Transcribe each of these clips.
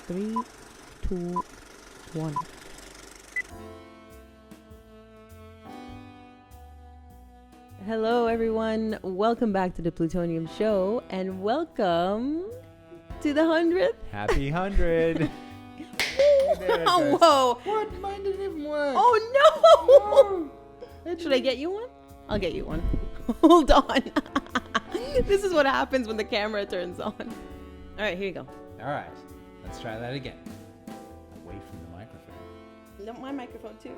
3, 2, 1. Hello, everyone. Welcome back to the Plutonium Show, and welcome to the 100th. Happy 100. Whoa. What? Mine didn't even work. Oh, no. Should I get you one? I'll get you one. Hold on. This is what happens when the camera turns on. All right, here you go. All right. Let's try that again. Away from the microphone. No, my microphone, too.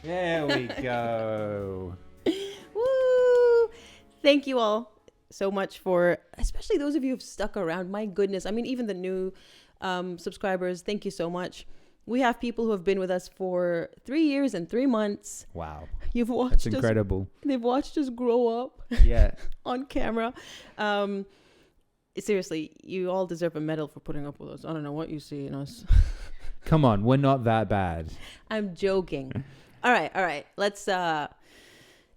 There we go. Woo! Thank you all so much for, especially those of you who've stuck around. My goodness. I mean, even the new subscribers, thank you so much. We have people who have been with us for 3 years and 3 months. Wow. You've watched That's incredible. They've watched us grow up. Yeah. On camera. Seriously, you all deserve a medal for putting up with us. I don't know what you see in us. Come on, we're not that bad. I'm joking. All right. Let's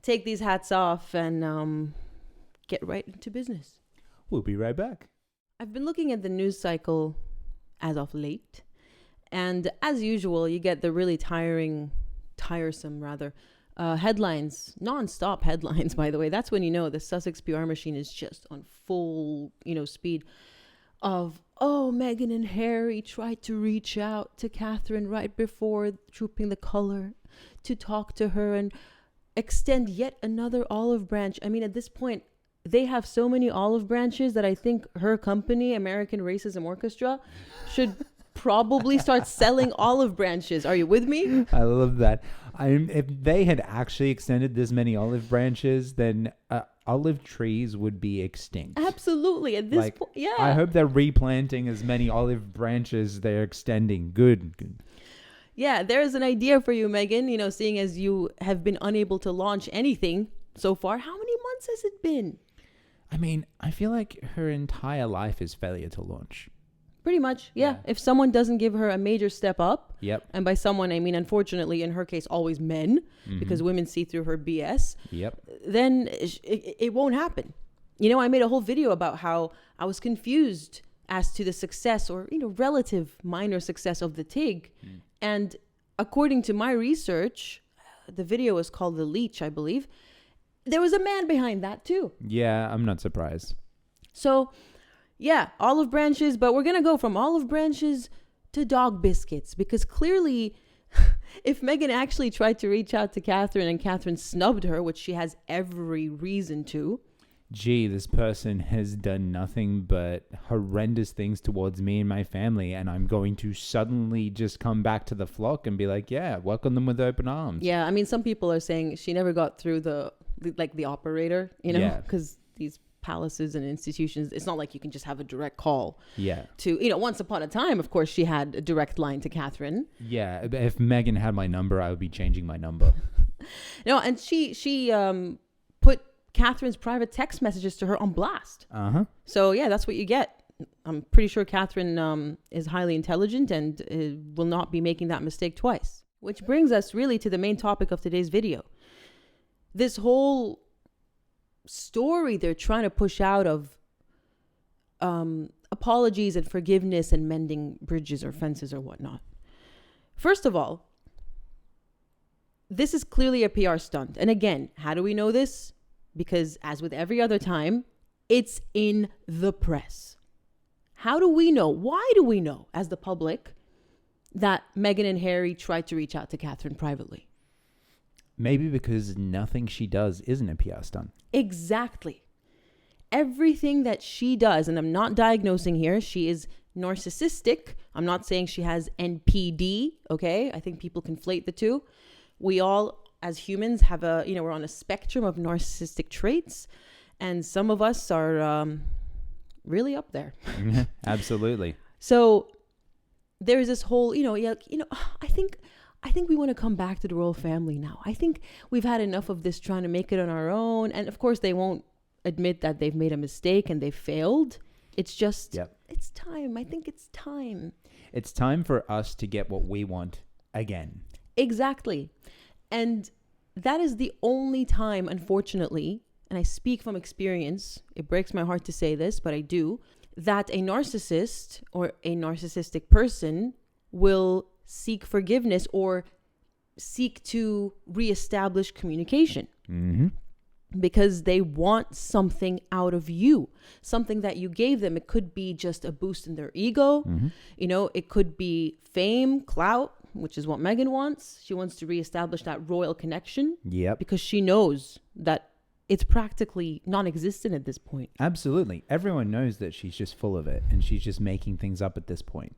take these hats off and get right into business. We'll be right back. I've been looking at the news cycle as of late. And as usual, you get the really tiresome headlines, non-stop headlines, by the way. That's when you know the Sussex PR machine is just on full, speed of, Meghan and Harry tried to reach out to Catherine right before Trooping the Colour to talk to her and extend yet another olive branch. I mean, at this point, they have so many olive branches that I think her company, American Racism Orchestra, should probably start selling olive branches. Are you with me? I love that. If they had actually extended this many olive branches, then olive trees would be extinct. Absolutely. At this point, yeah. I hope they're replanting as many olive branches they're extending. Good. Yeah, there's an idea for you, Meghan. Seeing as you have been unable to launch anything so far, how many months has it been? I mean, I feel like her entire life is failure to launch. Pretty much, yeah. If someone doesn't give her a major step up, yep. And by someone, I mean, unfortunately, in her case, always men, because women see through her BS, yep. Then it won't happen. I made a whole video about how I was confused as to the success or, relative minor success of the TIG. And according to my research, the video is called The Leech, I believe. There was a man behind that too. Yeah, I'm not surprised. So, yeah, olive branches, but we're going to go from olive branches to dog biscuits because clearly if Meghan actually tried to reach out to Catherine and Catherine snubbed her, which she has every reason to. Gee, this person has done nothing but horrendous things towards me and my family, and I'm going to suddenly just come back to the flock and be like, yeah, welcome them with open arms. Yeah, I mean, some people are saying she never got through the operator, because these palaces and institutions, it's not like you can just have a direct call. Yeah. To, once upon a time, of course, she had a direct line to Catherine. Yeah, if Meghan had my number, I would be changing my number. No, and she put Catherine's private text messages to her on blast. Uh-huh. So, yeah, that's what you get. I'm pretty sure Catherine is highly intelligent and will not be making that mistake twice. Which brings us really to the main topic of today's video. This whole story they're trying to push out of apologies and forgiveness and mending bridges or fences or whatnot. First of all, this is clearly a PR stunt. And again, how do we know this? Because as with every other time, it's in the press. How do we know? Why do we know as the public that Meghan and Harry tried to reach out to Catherine privately? Maybe because nothing she does isn't a PR stunt. Exactly. Everything that she does, and I'm not diagnosing here, she is narcissistic. I'm not saying she has NPD, okay? I think people conflate the two. We all, as humans, have we're on a spectrum of narcissistic traits, and some of us are really up there. Absolutely. So there's this whole, I think we want to come back to the royal family now. I think we've had enough of this trying to make it on our own. And of course, they won't admit that they've made a mistake and they've failed. It's just, It's time. I think it's time. It's time for us to get what we want again. Exactly. And that is the only time, unfortunately, and I speak from experience, it breaks my heart to say this, but I do, that a narcissist or a narcissistic person will seek forgiveness or seek to reestablish communication. Mm-hmm. Because they want something out of you, something that you gave them. It could be just a boost in their ego. Mm-hmm. You know, it could be fame, clout, which is what Meghan wants. She wants to reestablish that royal connection. Yep. Because she knows that it's practically non-existent at this point. Absolutely. Everyone knows that she's just full of it and she's just making things up at this point.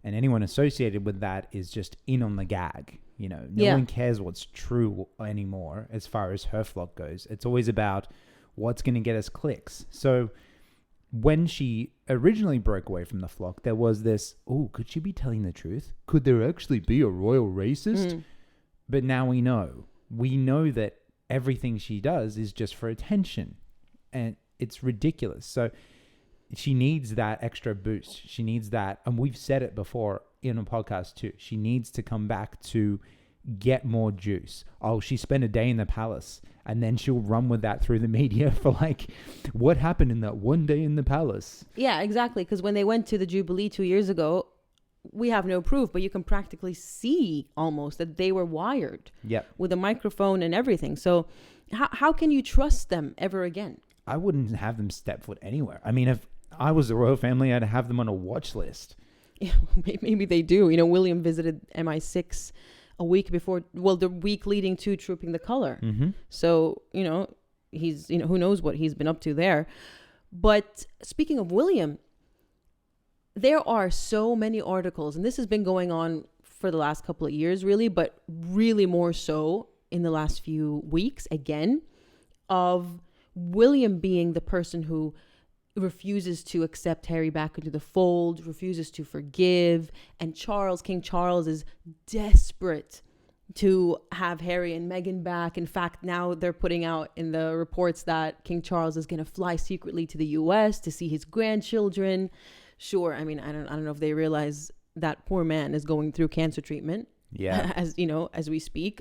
And anyone associated with that is just in on the gag. You know, no one cares what's true anymore as far as her flock goes. It's always about what's going to get us clicks. So when she originally broke away from the flock, there was this, oh, could she be telling the truth? Could there actually be a royal racist? But now we know. We know that everything she does is just for attention. And it's ridiculous. So she needs that extra boost. She needs that. And we've said it before in a podcast too. She needs to come back to get more juice. Oh, she spent a day in the palace and then she'll run with that through the media for like, what happened in that one day in the palace? Yeah, exactly. Because when they went to the Jubilee 2 years ago, we have no proof, but you can practically see almost that they were wired with a microphone and everything. So how can you trust them ever again? I wouldn't have them step foot anywhere. I mean, if I was the royal family, I'd have them on a watch list. Yeah, maybe they do. You know, William visited MI6 a week before, well, the week leading to Trooping the Color. Mm-hmm. So, you know, he's, you know, who knows what he's been up to there. But speaking of William, there are so many articles, and this has been going on for the last couple of years, really, but really more so in the last few weeks, again, of William being the person who refuses to accept Harry back into the fold, refuses to forgive, and King Charles is desperate to have Harry and Meghan back. In fact, now they're putting out in the reports that King Charles is going to fly secretly to the US to see his grandchildren. Sure, I mean, I don't know if they realize that poor man is going through cancer treatment. Yeah. As you know, as we speak,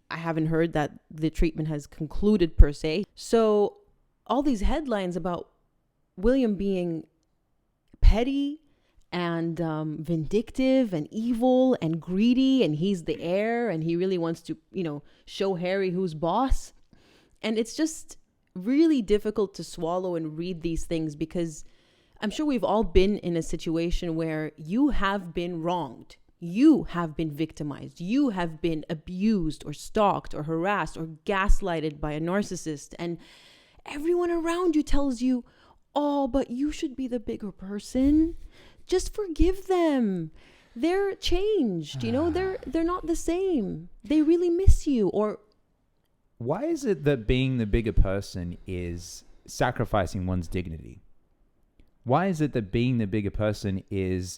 I haven't heard that the treatment has concluded per se. So all these headlines about William being petty and vindictive and evil and greedy, and he's the heir and he really wants to, you know, show Harry who's boss. And it's just really difficult to swallow and read these things, because I'm sure we've all been in a situation where you have been wronged. You have been victimized. You have been abused or stalked or harassed or gaslighted by a narcissist. And everyone around you tells you, oh, but you should be the bigger person. Just forgive them. They're changed. You know, they're not the same. They really miss you. Or why is it that being the bigger person is sacrificing one's dignity? Why is it that being the bigger person is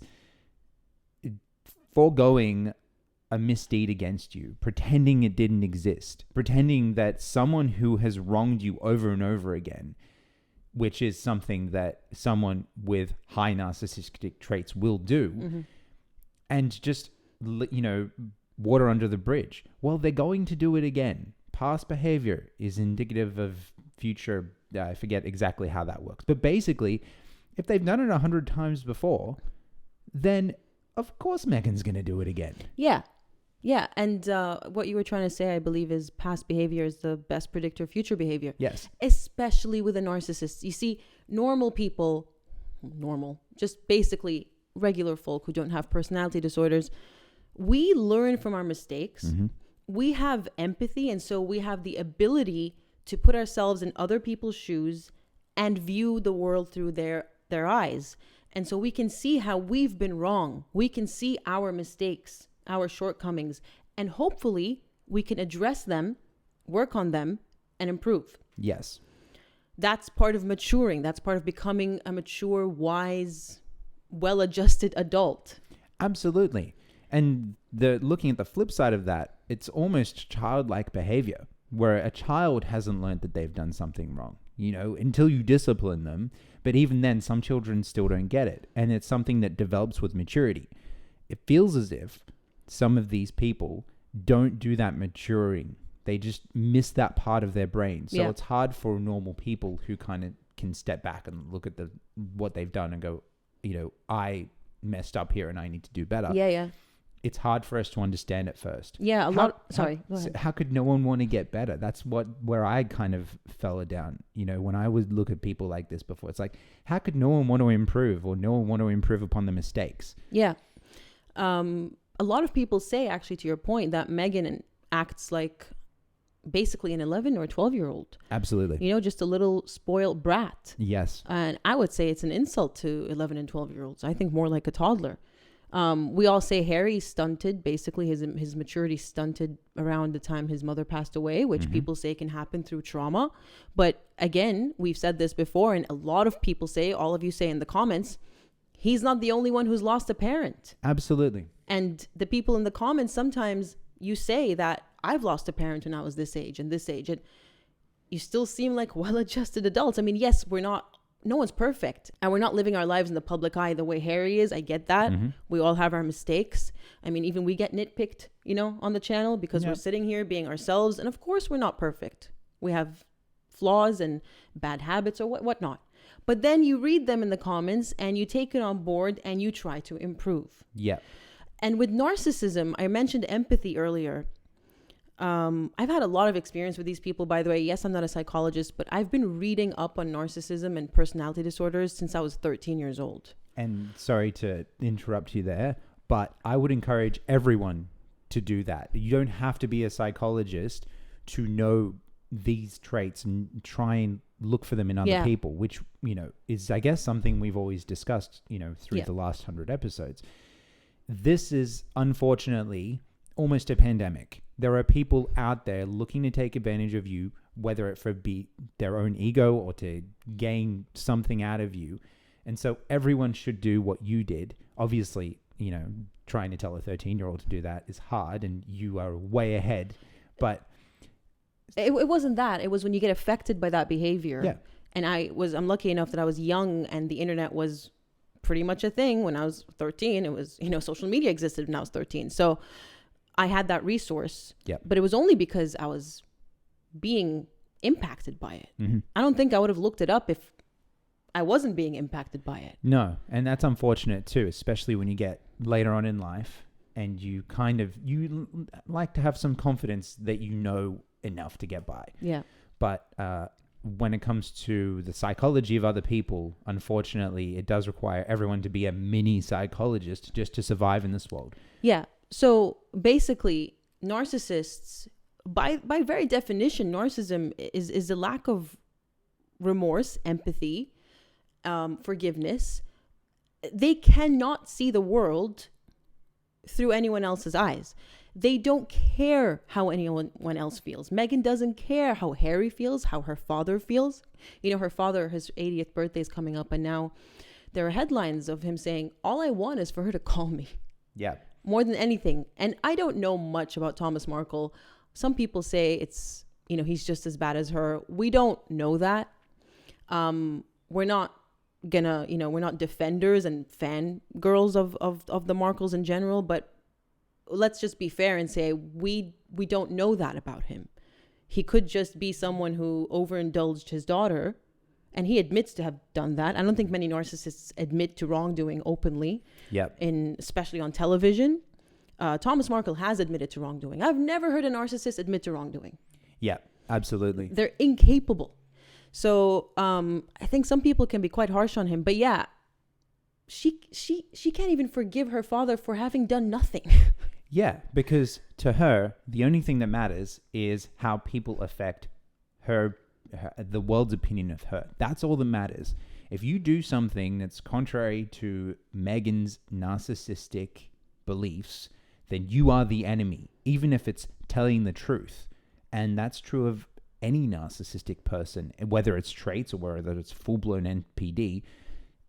foregoing a misdeed against you, pretending it didn't exist, pretending that someone who has wronged you over and over again, which is something that someone with high narcissistic traits will do, and just, you know, water under the bridge? Well, they're going to do it again. Past behavior is indicative of future. I forget exactly how that works, but basically, if they've done it 100 times before, then of course Meghan's going to do it again. Yeah. Yeah. And what you were trying to say, I believe, is past behavior is the best predictor of future behavior. Yes. Especially with a narcissist. You see, normal people, just basically regular folk who don't have personality disorders, we learn from our mistakes. Mm-hmm. We have empathy. And so we have the ability to put ourselves in other people's shoes and view the world through their eyes. And so we can see how we've been wrong. We can see our mistakes, our shortcomings, and hopefully we can address them, work on them, and improve. Yes. That's part of maturing. That's part of becoming a mature, wise, well-adjusted adult. Absolutely. And looking at the flip side of that, it's almost childlike behavior, where a child hasn't learned that they've done something wrong, you know, until you discipline them. But even then, some children still don't get it. And it's something that develops with maturity. It feels as if some of these people don't do that maturing. They just miss that part of their brain. So it's hard for normal people who kind of can step back and look at what they've done and go, I messed up here and I need to do better. Yeah. It's hard for us to understand at first. Yeah, go ahead. How could no one want to get better? That's where I kind of fell down. When I would look at people like this before, it's like, how could no one want to improve, or no one want to improve upon the mistakes? Yeah. A lot of people say, actually, to your point, that Meghan acts like basically an 11 or 12-year-old. Absolutely. Just a little spoiled brat. Yes. And I would say it's an insult to 11 and 12-year-olds. I think more like a toddler. We all say Harry stunted, basically his maturity stunted around the time his mother passed away, which people say can happen through trauma. But again, we've said this before, and a lot of people say, all of you say in the comments, he's not the only one who's lost a parent. Absolutely. And the people in the comments, sometimes you say that I've lost a parent when I was this age and this age, and you still seem like well-adjusted adults. I mean, yes, no one's perfect, and we're not living our lives in the public eye the way Harry is. I get that. We all have our mistakes. I mean, even we get nitpicked, on the channel because we're sitting here being ourselves. And of course, we're not perfect. We have flaws and bad habits or whatnot. But then you read them in the comments and you take it on board and you try to improve. Yeah. And with narcissism, I mentioned empathy earlier. I've had a lot of experience with these people, by the way. Yes, I'm not a psychologist, but I've been reading up on narcissism and personality disorders since I was 13 years old. And sorry to interrupt you there, but I would encourage everyone to do that. You don't have to be a psychologist to know these traits and try and look for them in other people, which, is, I guess, something we've always discussed, through the last 100 episodes. This is, unfortunately, almost a pandemic. There are people out there looking to take advantage of you, whether it for be their own ego or to gain something out of you. And so everyone should do what you did. Obviously, trying to tell a 13-year-old to do that is hard, and you are way ahead. But it wasn't that. It was when you get affected by that behavior. Yeah. And I'm lucky enough that I was young and the internet was pretty much a thing when I was 13. It was, social media existed when I was 13. So I had that resource, but it was only because I was being impacted by it. I don't think I would have looked it up if I wasn't being impacted by it. No. And that's unfortunate too, especially when you get later on in life and you like to have some confidence that enough to get by. Yeah. But when it comes to the psychology of other people, unfortunately, it does require everyone to be a mini psychologist just to survive in this world. Yeah. So basically, narcissists, by very definition, narcissism is a lack of remorse, empathy, forgiveness. They cannot see the world through anyone else's eyes. They don't care how anyone else feels. Meghan doesn't care how Harry feels, how her father feels. Her father, his 80th birthday is coming up, and now there are headlines of him saying, all I want is for her to call me. Yeah. More than anything. And I don't know much about Thomas Markle. Some people say it's, he's just as bad as her. We don't know that. We're not gonna, we're not defenders and fangirls of the Markles in general, but let's just be fair and say we don't know that about him. He could just be someone who overindulged his daughter, and he admits to have done that. I don't think many narcissists admit to wrongdoing openly. Yep. Especially on television. Thomas Markle has admitted to wrongdoing. I've never heard a narcissist admit to wrongdoing. Yeah, absolutely. They're incapable. So I think some people can be quite harsh on him. But yeah, she can't even forgive her father for having done nothing. Yeah, because to her, the only thing that matters is how people affect the world's opinion of her. That's all that matters. If you do something that's contrary to Meghan's narcissistic beliefs, then you are the enemy, even if it's telling the truth. And that's true of any narcissistic person, whether it's traits or whether it's full-blown NPD.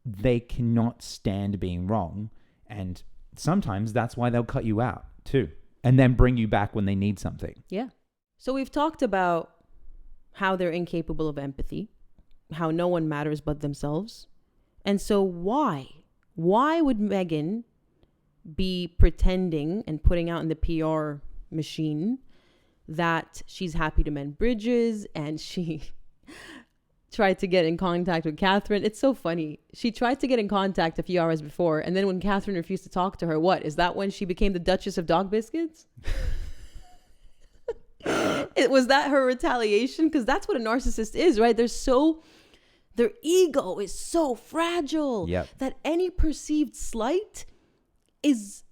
They cannot stand being wrong. And sometimes that's why they'll cut you out too, and then bring you back when they need something. Yeah. So we've talked about how they're incapable of empathy, how no one matters but themselves. And so why would Meghan be pretending and putting out in the PR machine that she's happy to mend bridges and she tried to get in contact with Catherine. It's so funny. She tried to get in contact a few hours before, and then when Catherine refused to talk to her, what? Is that when she became the Duchess of Dog Biscuits? Was that her retaliation? Because that's what a narcissist is, right? Their ego is so fragile that any perceived slight is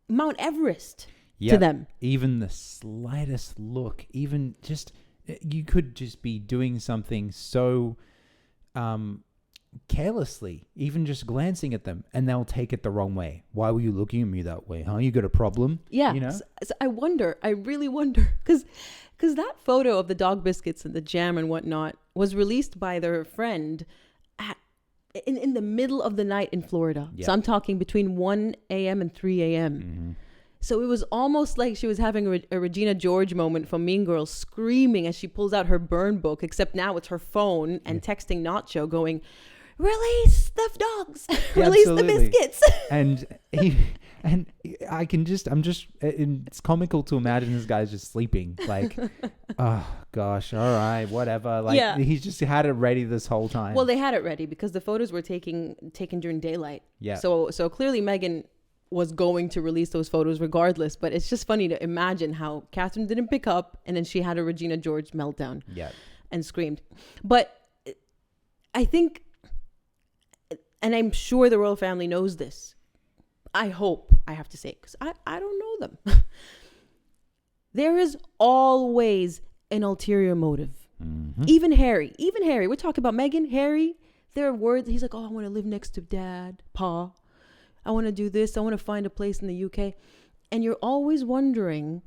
Mount Everest to them. Even the slightest look, even just, you could just be doing something so carelessly, even just glancing at them, and they'll take it the wrong way. Why were you looking at me that way? Huh? You got a problem? Yeah. You know? So I really wonder, because that photo of the dog biscuits and the jam and whatnot was released by their friend in the middle of the night in Florida. Yeah. So I'm talking between 1 a.m. and 3 a.m. Mm-hmm. So it was almost like she was having a Regina George moment from Mean Girls, screaming as she pulls out her burn book, except now it's her phone and texting Nacho going, release the dogs, release the biscuits. And it's comical to imagine this guy's just sleeping. Like, oh gosh, all right, whatever. Like, he's just had it ready this whole time. Well, they had it ready because the photos were taken during daylight. Yeah. So clearly Meghan was going to release those photos regardless, but it's just funny to imagine how Catherine didn't pick up, and then she had a Regina George meltdown and screamed. But I think, and I'm sure the royal family knows this, I hope, I have to say, because I don't know them. There is always an ulterior motive. Mm-hmm. Even Harry, we're talking about Meghan, Harry, there are words, he's like, oh, I want to live next to Dad, Pa. I want to do this. I want to find a place in the UK. And you're always wondering,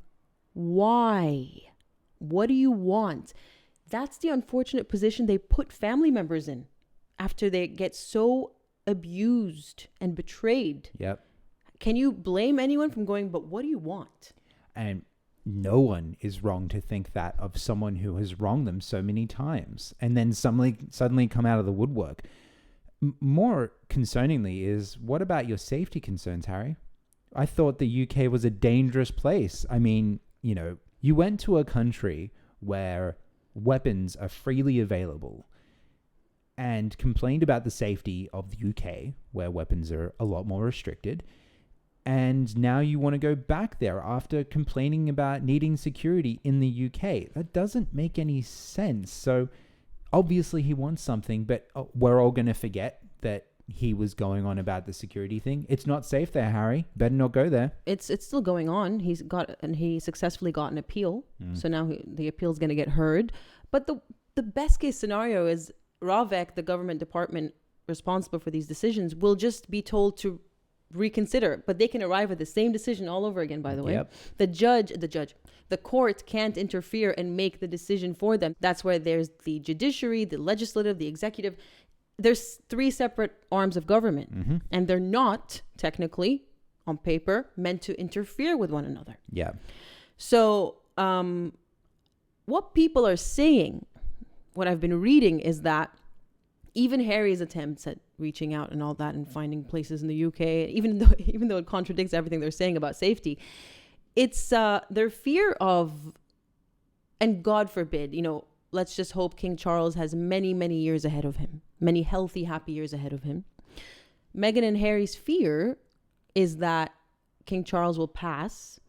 why? What do you want? That's the unfortunate position they put family members in after they get so abused and betrayed. Yep. Can you blame anyone from going, but what do you want? And no one is wrong to think that of someone who has wronged them so many times and then suddenly come out of the woodwork. More concerningly is, what about your safety concerns, Harry? I thought the UK was a dangerous place. I mean, you know, you went to a country where weapons are freely available and complained about the safety of the UK, where weapons are a lot more restricted. And now you want to go back there after complaining about needing security in the UK. That doesn't make any sense. So obviously he wants something, but we're all going to forget that he was going on about the security thing. It's not safe there, Harry. Better not go there. It's still going on. He successfully got an appeal. So now the appeal is going to get heard. But the best case scenario is Ravek, the government department responsible for these decisions, will just be told to reconsider, but they can arrive at the same decision all over again, by the way. Yep. The court can't interfere and make the decision for them. That's why there's the judiciary, the legislative, the executive. There's 3 separate arms of government, and they're not technically, on paper, meant to interfere with one another. Yeah. So what people are saying, what I've been reading, is that even Harry's attempts at reaching out and all that and finding places in the UK, even though it contradicts everything they're saying about safety, it's their fear of, and God forbid, you know, let's just hope King Charles has many, many years ahead of him, many healthy, happy years ahead of him. Meghan and Harry's fear is that King Charles will pass,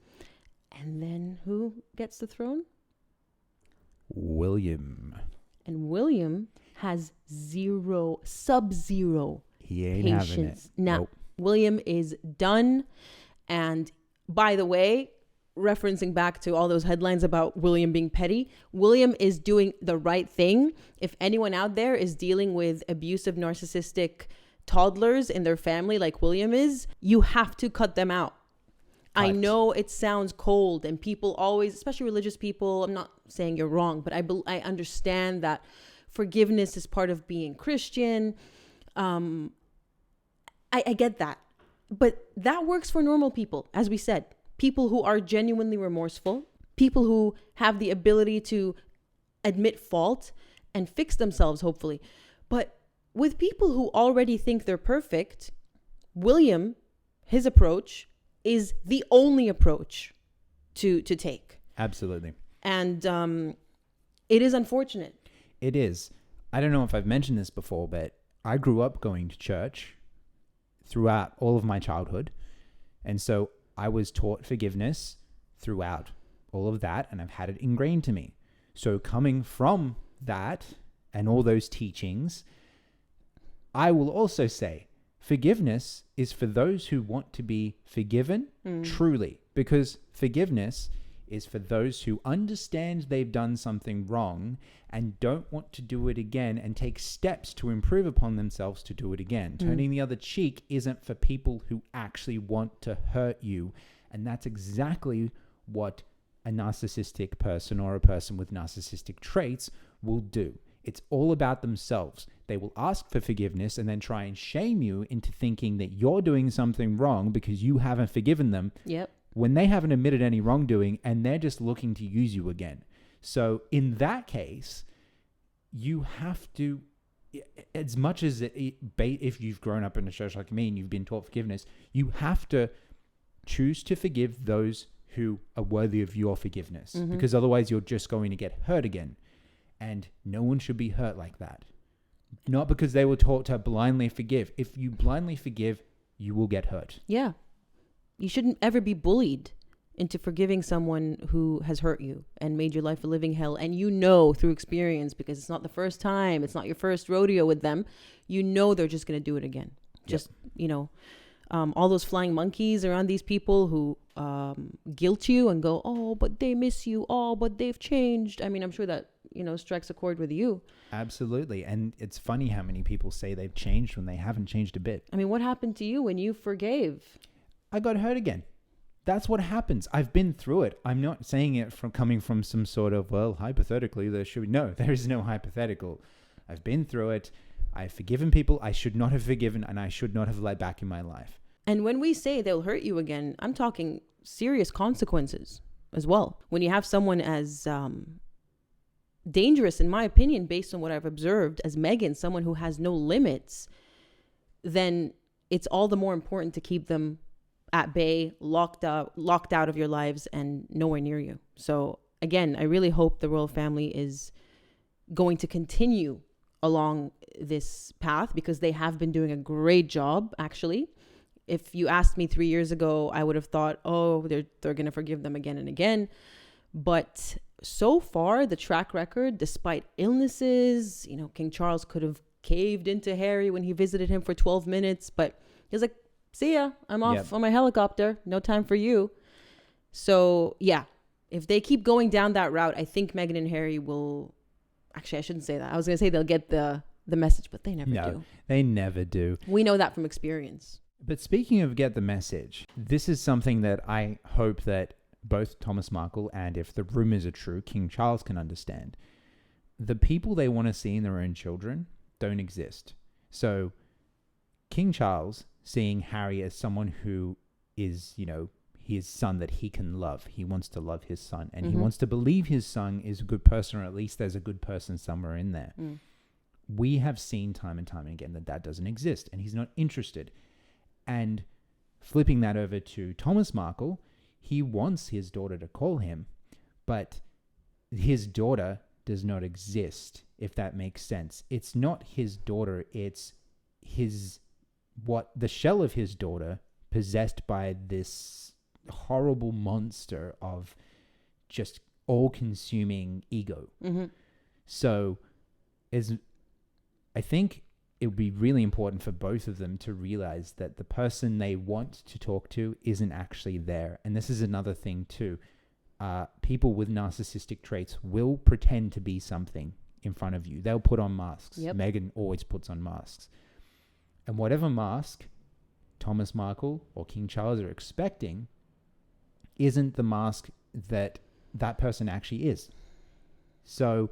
and then who gets the throne? William. And William has sub-zero he ain't patience. Having it. Now, nope. William is done. And by the way, referencing back to all those headlines about William being petty, William is doing the right thing. If anyone out there is dealing with abusive, narcissistic toddlers in their family like William is, you have to cut them out. I know it sounds cold, and people always, especially religious people, I'm not saying you're wrong, but I understand that forgiveness is part of being Christian. I get that. But that works for normal people, as we said. People who are genuinely remorseful, people who have the ability to admit fault and fix themselves, hopefully. But with people who already think they're perfect, William, his approach is the only approach to take. Absolutely. And it is unfortunate. It is. I don't know if I've mentioned this before, but I grew up going to church throughout all of my childhood. And so I was taught forgiveness throughout all of that, and I've had it ingrained to me. So coming from that and all those teachings, I will also say forgiveness is for those who want to be forgiven truly, because forgiveness is for those who understand they've done something wrong and don't want to do it again and take steps to improve upon themselves to do it again. Turning the other cheek isn't for people who actually want to hurt you. And that's exactly what a narcissistic person or a person with narcissistic traits will do. It's all about themselves. They will ask for forgiveness and then try and shame you into thinking that you're doing something wrong because you haven't forgiven them. Yep. When they haven't admitted any wrongdoing and they're just looking to use you again. So in that case, you have to, as much as if you've grown up in a church like me and you've been taught forgiveness, you have to choose to forgive those who are worthy of your forgiveness, because otherwise you're just going to get hurt again. And no one should be hurt like that. Not because they were taught to blindly forgive. If you blindly forgive, you will get hurt. Yeah. You shouldn't ever be bullied into forgiving someone who has hurt you and made your life a living hell. And you know through experience, because it's not the first time, it's not your first rodeo with them, you know they're just going to do it again. Just, all those flying monkeys around these people who guilt you and go, oh, but they miss you. Oh, but they've changed. I mean, I'm sure that, strikes a chord with you. Absolutely. And it's funny how many people say they've changed when they haven't changed a bit. I mean, what happened to you when you forgave? I got hurt again. That's what happens. I've been through it. I'm not saying it from coming from some sort of, well, hypothetically, there should be. No, there is no hypothetical. I've been through it. I've forgiven people I should not have forgiven and I should not have let back in my life. And when we say they'll hurt you again, I'm talking serious consequences as well. When you have someone as dangerous, in my opinion, based on what I've observed, as Meghan, someone who has no limits, then it's all the more important to keep them at bay, locked out of your lives and nowhere near you. So again, I really hope the royal family is going to continue along this path, because they have been doing a great job, actually. If you asked me 3 years ago, I would have thought, oh, they're going to forgive them again and again. But so far, the track record, despite illnesses, King Charles could have caved into Harry when he visited him for 12 minutes, but he was like, see ya, I'm off on my helicopter. No time for you. So yeah, if they keep going down that route, I think Meghan and Harry will, actually, I shouldn't say that. I was going to say they'll get the message, but they never do. No, they never do. We know that from experience. But speaking of get the message, this is something that I hope that both Thomas Markle and, if the rumors are true, King Charles can understand. The people they want to see in their own children don't exist. So King Charles seeing Harry as someone who is, his son that he can love. He wants to love his son, and he wants to believe his son is a good person, or at least there's a good person somewhere in there. We have seen time and time again that doesn't exist, and he's not interested. And flipping that over to Thomas Markle, he wants his daughter to call him, but his daughter does not exist, if that makes sense. It's not his daughter, it's the shell of his daughter possessed by this horrible monster of just all-consuming ego. So I think it would be really important for both of them to realize that the person they want to talk to isn't actually there. And this is another thing too. People with narcissistic traits will pretend to be something in front of you. They'll put on masks. Meghan always puts on masks. And whatever mask Thomas Markle or King Charles are expecting isn't the mask that person actually is. So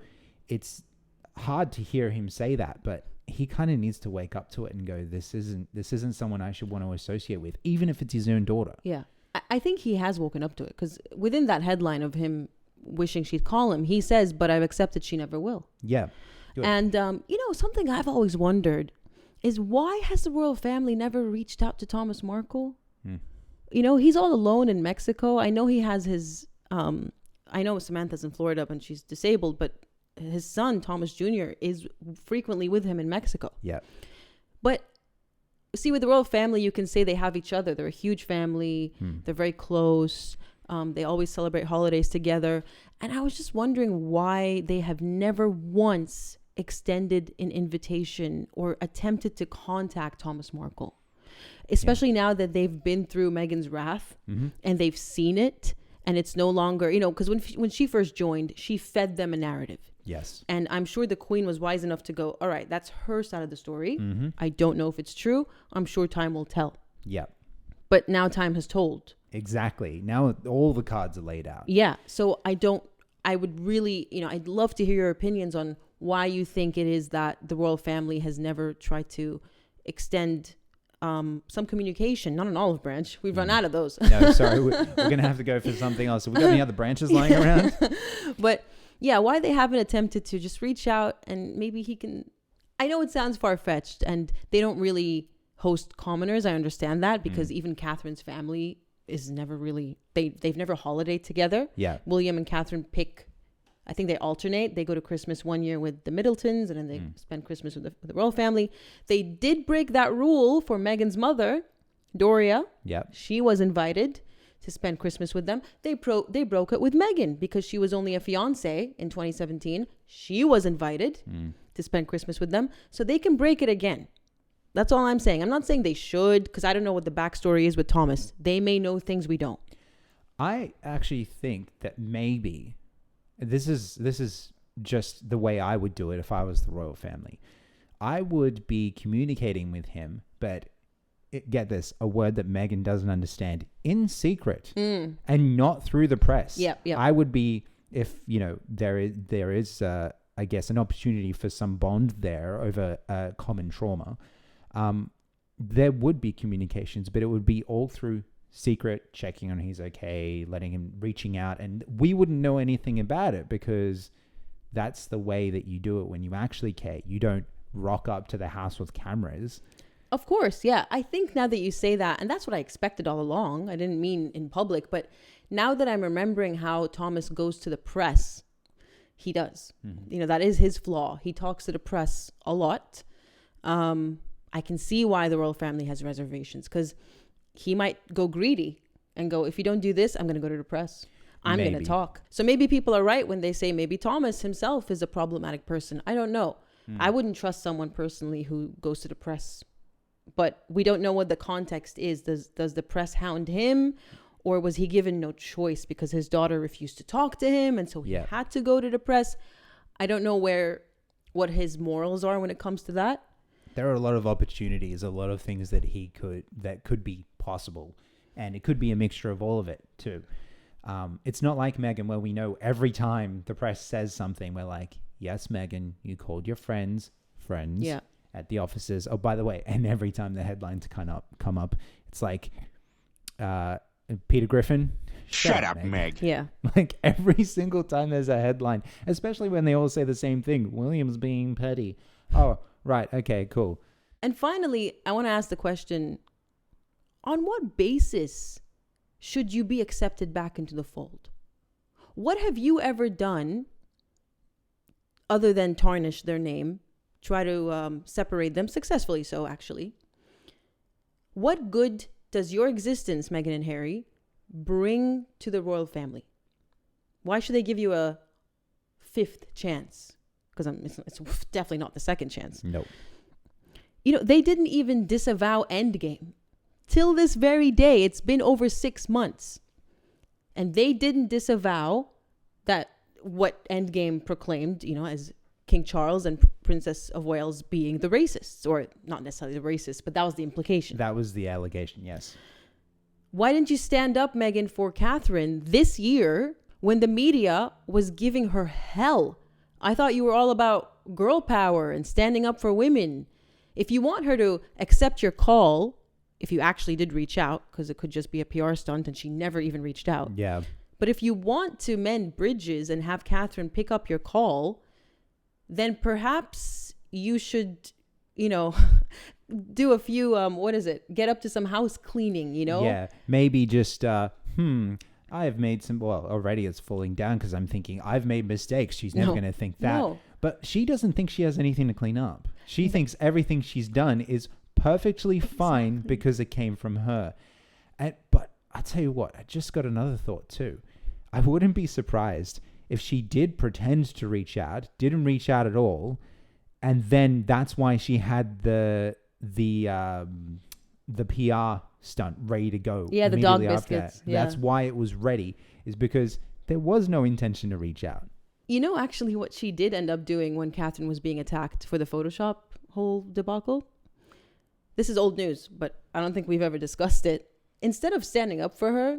it's hard to hear him say that, but he kind of needs to wake up to it and go, this isn't someone I should want to associate with, even if it's his own daughter. Yeah. I think he has woken up to it, because within that headline of him wishing she'd call him, he says, but I've accepted she never will. Yeah. Good. And, something I've always wondered is, why has the royal family never reached out to Thomas Markle? He's all alone in Mexico. I know he has his, I know Samantha's in Florida and she's disabled, but his son, Thomas Jr., is frequently with him in Mexico. Yeah. But see, with the royal family, you can say they have each other. They're a huge family. They're very close. They always celebrate holidays together. And I was just wondering why they have never once extended an invitation or attempted to contact Thomas Markle, especially now that they've been through Meghan's wrath and they've seen it. And it's no longer, because when she first joined, she fed them a narrative. Yes. And I'm sure the Queen was wise enough to go, all right, that's her side of the story. I don't know if it's true. I'm sure time will tell. Yeah. But now time has told. Exactly. Now all the cards are laid out. Yeah. So I would really, I'd love to hear your opinions on why you think it is that the royal family has never tried to extend some communication, not an olive branch. We've run out of those. No, sorry. We're going to have to go for something else. Have we got any other branches lying around? But yeah, why they haven't attempted to just reach out and maybe he can, I know it sounds far-fetched and they don't really host commoners. I understand that because even Catherine's family is never really, they've never holidayed together. Yeah. William and Catherine pick, I think they alternate. They go to Christmas one year with the Middletons and then they spend Christmas with the royal family. They did break that rule for Meghan's mother, Doria. Yeah. She was invited to spend Christmas with them. They broke it with Meghan because she was only a fiance in 2017. She was invited to spend Christmas with them. So they can break it again. That's all I'm saying. I'm not saying they should because I don't know what the backstory is with Thomas. They may know things we don't. I actually think that maybe this is just the way I would do it if I was the royal family. I would be communicating with him, but get this, a word that Meghan doesn't understand, in secret and not through the press. Yeah. I would be, if, there is I guess, an opportunity for some bond there over a common trauma. There would be communications, but it would be all through secret, checking on he's okay, letting him, reaching out, and we wouldn't know anything about it because that's the way that you do it when you actually care. You don't rock up to the house with cameras. Of course, yeah. I think now that you say that, and that's what I expected all along. I didn't mean in public, but now that I'm remembering how Thomas goes to the press, he does. That is his flaw. He talks to the press a lot. I can see why the royal family has reservations because he might go greedy and go, if you don't do this, I'm going to go to the press. I'm going to talk. So maybe people are right when they say maybe Thomas himself is a problematic person. I don't know. I wouldn't trust someone personally who goes to the press, but we don't know what the context is. Does the press hound him, or was he given no choice because his daughter refused to talk to him and so he had to go to the press? I don't know what his morals are when it comes to that. There are a lot of opportunities, a lot of things that could be possible, and it could be a mixture of all of it too. It's not like Meghan where we know every time the press says something, we're like, yes, Meghan, you called your friends at the offices. Oh, by the way, and every time the headlines come up, it's like, Peter Griffin, shut up, Meg. Yeah. Like every single time there's a headline, especially when they all say the same thing, William's being petty. Oh, right. Okay, cool. And finally, I want to ask the question, on what basis should you be accepted back into the fold? What have you ever done other than tarnish their name, try to separate them successfully so actually? What good does your existence, Meghan and Harry, bring to the royal family? Why should they give you a fifth chance? Because it's definitely not the second chance. No. They didn't even disavow Endgame. Till this very day, it's been over 6 months. And they didn't disavow that what Endgame proclaimed, as King Charles and Princess of Wales being the racists, or not necessarily the racists, but that was the implication. That was the allegation, yes. Why didn't you stand up, Meghan, for Catherine this year when the media was giving her hell? I thought you were all about girl power and standing up for women. If you want her to accept your call, if you actually did reach out, because it could just be a PR stunt and she never even reached out. Yeah. But if you want to mend bridges and have Catherine pick up your call, then perhaps you should, do a few, get up to some house cleaning, Yeah, maybe just, I have made some, well, already it's falling down because I'm thinking I've made mistakes. She's never going to think that. No. But she doesn't think she has anything to clean up. She thinks everything she's done is perfectly fine because it came from her. But I'll tell you what, I just got another thought too. I wouldn't be surprised if she did pretend to reach out, didn't reach out at all, and then that's why she had the PR stunt ready to go. Yeah, the dog biscuits. Yeah. That's why it was ready, is because there was no intention to reach out. You know, actually, what she did end up doing when Catherine was being attacked for the Photoshop whole debacle? This is old news, but I don't think we've ever discussed it. Instead of standing up for her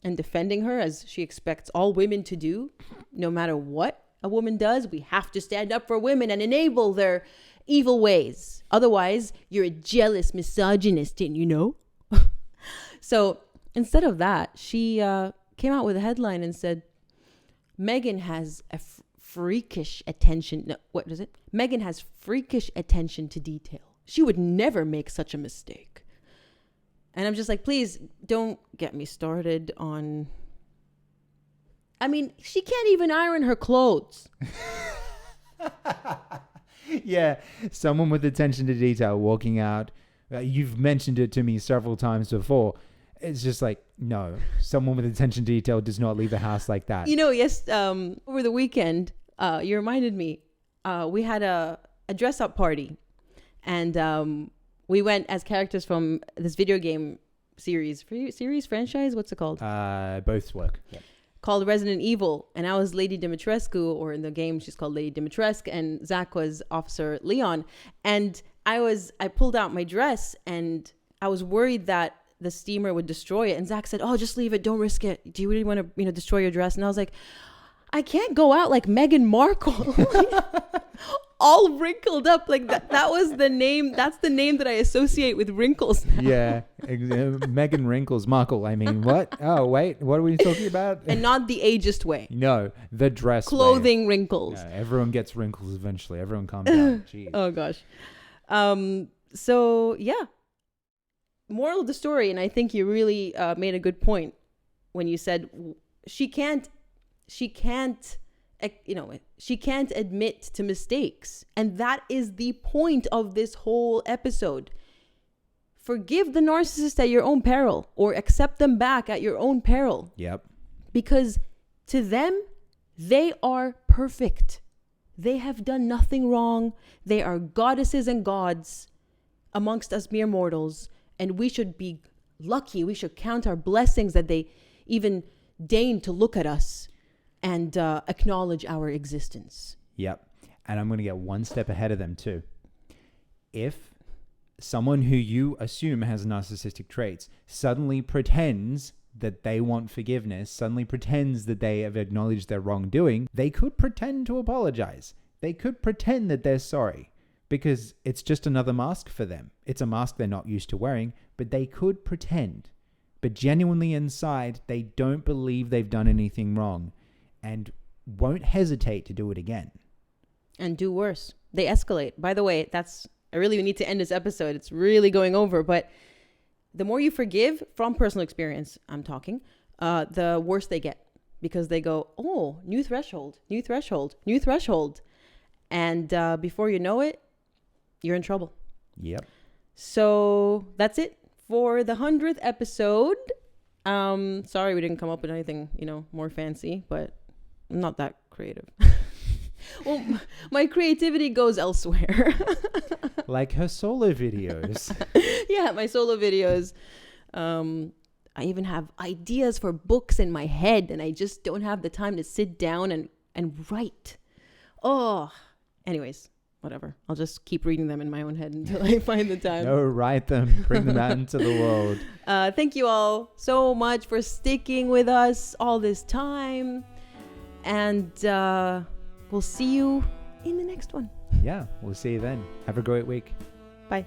and defending her as she expects all women to do, no matter what a woman does, we have to stand up for women and enable their evil ways. Otherwise, you're a jealous misogynist, and you know? So instead of that, she came out with a headline and said, Meghan has a freakish attention. No, what is it? Meghan has freakish attention to detail. She would never make such a mistake. And I'm just like, please don't get me started on... I mean, she can't even iron her clothes. Yeah, someone with attention to detail walking out. You've mentioned it to me several times before. It's just like, no, someone with attention to detail does not leave the house like that. You know, yes, over the weekend, you reminded me, we had a dress-up party. And we went as characters from this video game series, franchise? What's it called? Both work. Yep. Called Resident Evil. And I was Lady Dimitrescu, or in the game, she's called Lady Dimitrescu. And Zach was Officer Leon. And I pulled out my dress and I was worried that the steamer would destroy it. And Zach said, oh, just leave it. Don't risk it. Do you really want to, destroy your dress? And I was like, I can't go out like Meghan Markle. All wrinkled up like that. That was the name. That's the name that I associate with wrinkles now. Yeah. Meghan Wrinkles Markle. I mean, what? Oh, wait. What are we talking about? And not the ageist way. No, the dress Clothing way. wrinkles. Yeah, everyone gets wrinkles eventually. Everyone calm down. Jeez. Oh, gosh. So, yeah. Moral of the story, and I think you really made a good point when you said she can't admit to mistakes. And that is the point of this whole episode. Forgive the narcissist at your own peril, or accept them back at your own peril. Yep. Because to them, they are perfect. They have done nothing wrong. They are goddesses and gods amongst us mere mortals. And we should be lucky. We should count our blessings that they even deign to look at us and acknowledge our existence. Yep. And I'm going to get one step ahead of them too. If someone who you assume has narcissistic traits suddenly pretends that they want forgiveness, suddenly pretends that they have acknowledged their wrongdoing, they could pretend to apologize. They could pretend that they're sorry, because it's just another mask for them. It's a mask they're not used to wearing, but they could pretend. But genuinely inside, they don't believe they've done anything wrong and won't hesitate to do it again. And do worse. They escalate. By the way, I really need to end this episode. It's really going over, but the more you forgive, from personal experience, I'm talking, the worse they get, because they go, oh, new threshold. And before you know it, you're in trouble. Yep. So that's it for the 100th episode. Sorry we didn't come up with anything, more fancy, but I'm not that creative. Well, my creativity goes elsewhere. Like her solo videos. Yeah, my solo videos. I even have ideas for books in my head, and I just don't have the time to sit down and write. Oh, anyways, whatever. I'll just keep reading them in my own head until I find the time. No, write them. Bring them out into the world. Thank you all so much for sticking with us all this time. And we'll see you in the next one. Yeah, we'll see you then. Have a great week. Bye.